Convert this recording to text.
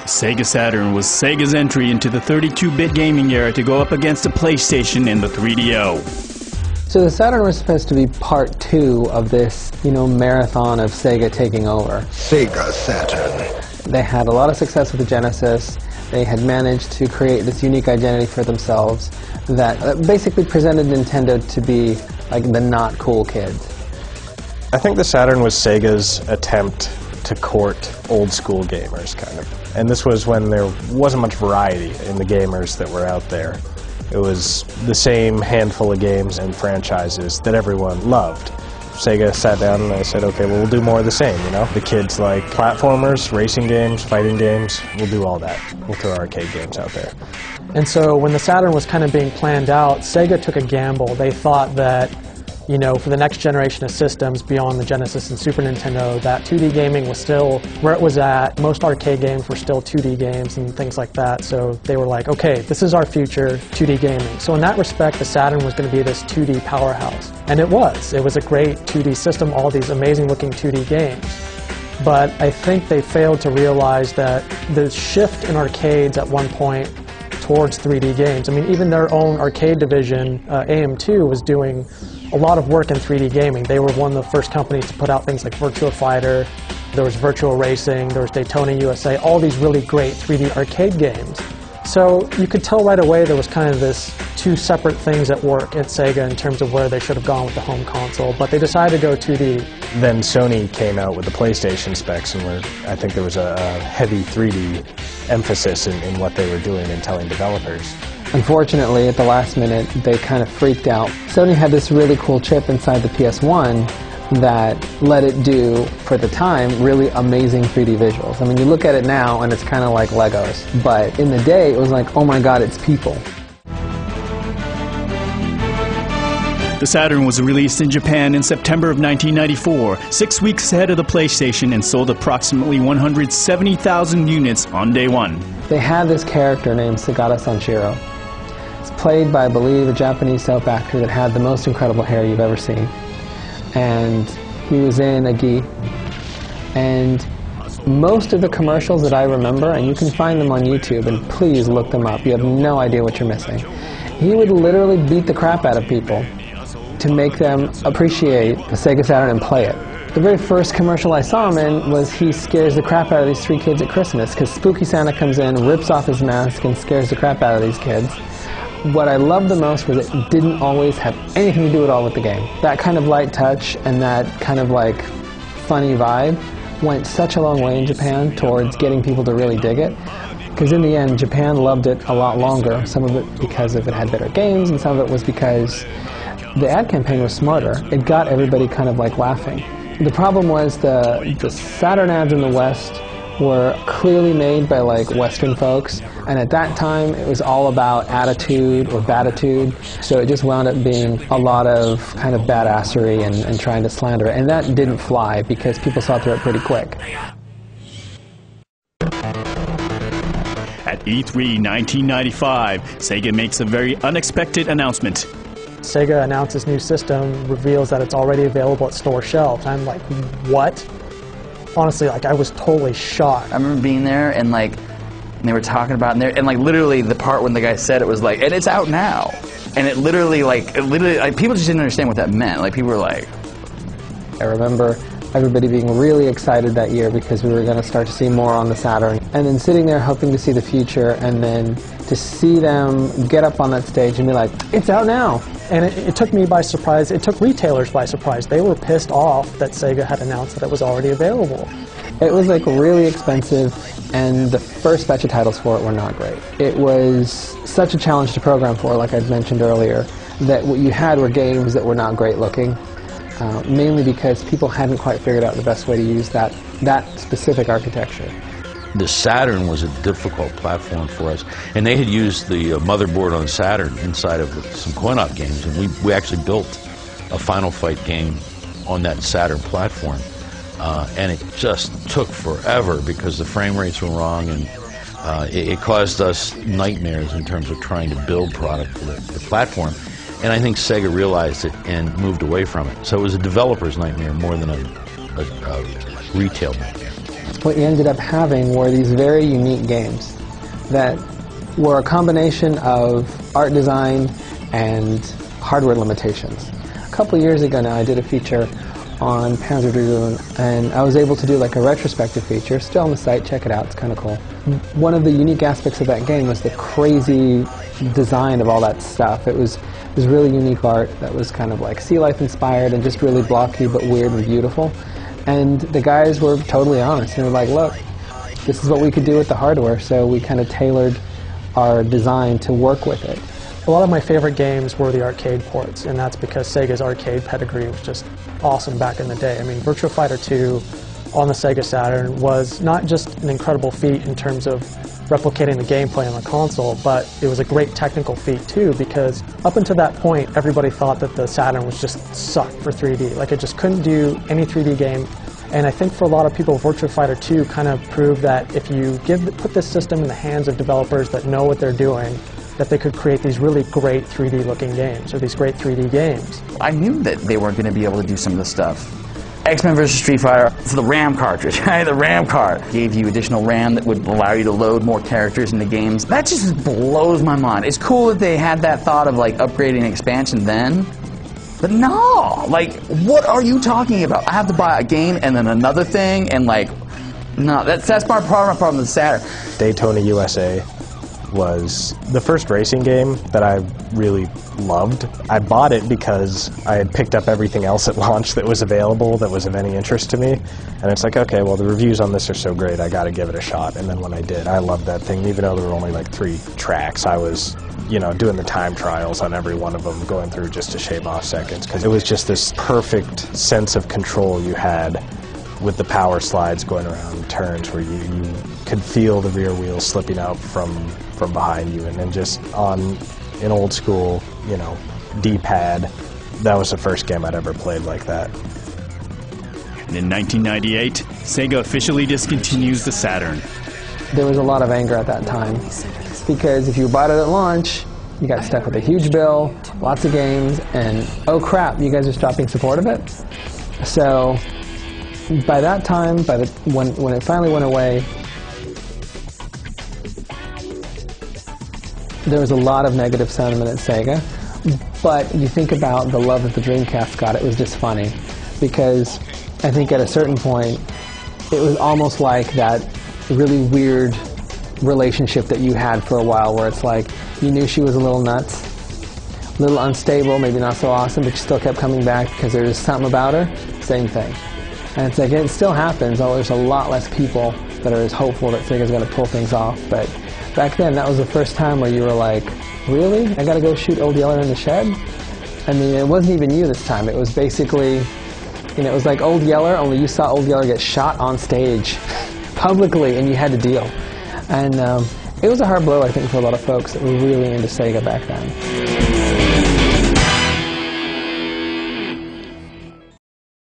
Sega Saturn was Sega's entry into the 32-bit gaming era to go up against the PlayStation and the 3DO. So the Saturn was supposed to be part 2 of this, marathon of Sega taking over. Sega Saturn. They had a lot of success with the Genesis. They had managed to create this unique identity for themselves that basically presented Nintendo to be like the not cool kids. I think the Saturn was Sega's attempt to court old school gamers, kind of. And this was when there wasn't much variety in the gamers that were out there. It was the same handful of games and franchises that everyone loved. Sega sat down and they said, okay, well, we'll do more of the same, The kids like platformers, racing games, fighting games, we'll do all that. We'll throw arcade games out there. And so when the Saturn was kind of being planned out, Sega took a gamble. They thought that, for the next generation of systems beyond the Genesis and Super Nintendo, that 2D gaming was still where it was at. Most arcade games were still 2D games and things like that. So they were like, okay, this is our future, 2D gaming. So in that respect, the Saturn was going to be this 2D powerhouse. And it was. It was a great 2D system, all these amazing looking 2D games. But I think they failed to realize that the shift in arcades at one point towards 3D games. I mean, even their own arcade division, AM2, was doing a lot of work in 3D gaming. They were one of the first companies to put out things like Virtua Fighter, there was Virtual Racing, there was Daytona USA, all these really great 3D arcade games. So you could tell right away there was kind of this two separate things at work at Sega in terms of where they should have gone with the home console, but they decided to go 2D. Then Sony came out with the PlayStation specs, and I think there was a heavy 3D emphasis in what they were doing and telling developers. Unfortunately, at the last minute, they kind of freaked out. Sony had this really cool chip inside the PS1 that let it do, for the time, really amazing 3D visuals. I mean, you look at it now and it's kind of like Legos, but in the day it was like, oh my god, it's people. The Saturn was released in Japan in September of 1994, 6 weeks ahead of the PlayStation, and sold approximately 170,000 units on day one. They had this character named Sagata Sanshiro. It's played by, I believe, a Japanese soap actor that had the most incredible hair you've ever seen. And he was in a gi. And most of the commercials that I remember, and you can find them on YouTube, and please look them up, you have no idea what you're missing. He would literally beat the crap out of people to make them appreciate the Sega Saturn and play it. The very first commercial I saw him in was he scares the crap out of these 3 kids at Christmas, because Spooky Santa comes in, rips off his mask, and scares the crap out of these kids. What I loved the most was it didn't always have anything to do at all with the game. That kind of light touch and that kind of like funny vibe went such a long way in Japan towards getting people to really dig it. Because in the end, Japan loved it a lot longer. Some of it because it had better games, and some of it was because the ad campaign was smarter. It got everybody kind of like laughing. The problem was the Saturn ads in the West were clearly made by like Western folks, and at that time it was all about attitude or baditude, so it just wound up being a lot of kind of badassery and trying to slander it, and that didn't fly because people saw through it pretty quick. At E3 1995, Sega makes a very unexpected announcement. Sega announced this new system, reveals that it's already available at store shelves. I'm like, what? Honestly, like, I was totally shocked. I remember being there and like, they were talking about it, and like literally the part when the guy said it was like, and it's out now. And it literally like people just didn't understand what that meant. Like people were like, I remember everybody being really excited that year because we were going to start to see more on the Saturn. And then sitting there hoping to see the future, and then to see them get up on that stage and be like, it's out now. And it took me by surprise. It took retailers by surprise. They were pissed off that Sega had announced that it was already available. It was like really expensive, and the first batch of titles for it were not great. It was such a challenge to program for, like I'd mentioned earlier, that what you had were games that were not great looking. Mainly because people hadn't quite figured out the best way to use that specific architecture. The Saturn was a difficult platform for us, and they had used the motherboard on Saturn inside of some coin-op games, and we actually built a Final Fight game on that Saturn platform, and it just took forever because the frame rates were wrong, and it caused us nightmares in terms of trying to build product for the platform. And I think Sega realized it and moved away from it. So it was a developer's nightmare more than a retail nightmare. what you ended up having were these very unique games that were a combination of art design and hardware limitations. A couple of years ago now, I did a feature on Panzer Dragoon, and I was able to do like a retrospective feature, still on the site, check it out, it's kind of cool. One of the unique aspects of that game was the crazy design of all that stuff. It was really unique art that was kind of like Sea Life inspired and just really blocky but weird and beautiful. And the guys were totally honest, and they were like, look, this is what we could do with the hardware, so we kind of tailored our design to work with it. A lot of my favorite games were the arcade ports, and that's because Sega's arcade pedigree was just awesome back in the day. I mean, Virtua Fighter 2 on the Sega Saturn was not just an incredible feat in terms of replicating the gameplay on the console, but it was a great technical feat too, because up until that point, everybody thought that the Saturn was just sucked for 3D. Like, it just couldn't do any 3D game. And I think for a lot of people, Virtua Fighter 2 kind of proved that if you put this system in the hands of developers that know what they're doing, that they could create these really great 3D looking games, or these great 3D games. I knew that they weren't going to be able to do some of this stuff. X-Men vs. Street Fighter, it's the RAM cartridge, right? The RAM card gave you additional RAM that would allow you to load more characters into games. That just blows my mind. It's cool that they had that thought of like upgrading expansion then, but no, like, what are you talking about? I have to buy a game and then another thing, and like, no, that's my problem with the Saturn. Daytona USA was the first racing game that I really loved. I bought it because I had picked up everything else at launch that was available that was of any interest to me, and it's like, okay, well, the reviews on this are so great, I gotta give it a shot. And then when I did, I loved that thing. Even though there were only like 3 tracks, I was, you know, doing the time trials on every one of them, going through just to shave off seconds, because it was just this perfect sense of control you had with the power slides going around turns where you could feel the rear wheels slipping out from behind you, and then just on an old school, you know, D-pad, that was the first game I'd ever played like that. And in 1998, Sega officially discontinues the Saturn. There was a lot of anger at that time, because if you bought it at launch, you got stuck with a huge bill, lots of games, and oh crap, you guys are stopping support of it? So by that time, when it finally went away, there was a lot of negative sentiment at Sega. But you think about the love that the Dreamcast got, it was just funny. Because I think at a certain point, it was almost like that really weird relationship that you had for a while, where it's like, you knew she was a little nuts, a little unstable, maybe not so awesome, but you still kept coming back because there was something about her. Same thing. And it's like, it still happens, although there's a lot less people that are as hopeful that Sega's going to pull things off. But back then, that was the first time where you were like, really? I got to go shoot Old Yeller in the shed? I mean, it wasn't even you this time. It was basically, you know, it was like Old Yeller, only you saw Old Yeller get shot on stage publicly, and you had to deal. And it was a hard blow, I think, for a lot of folks that were really into Sega back then.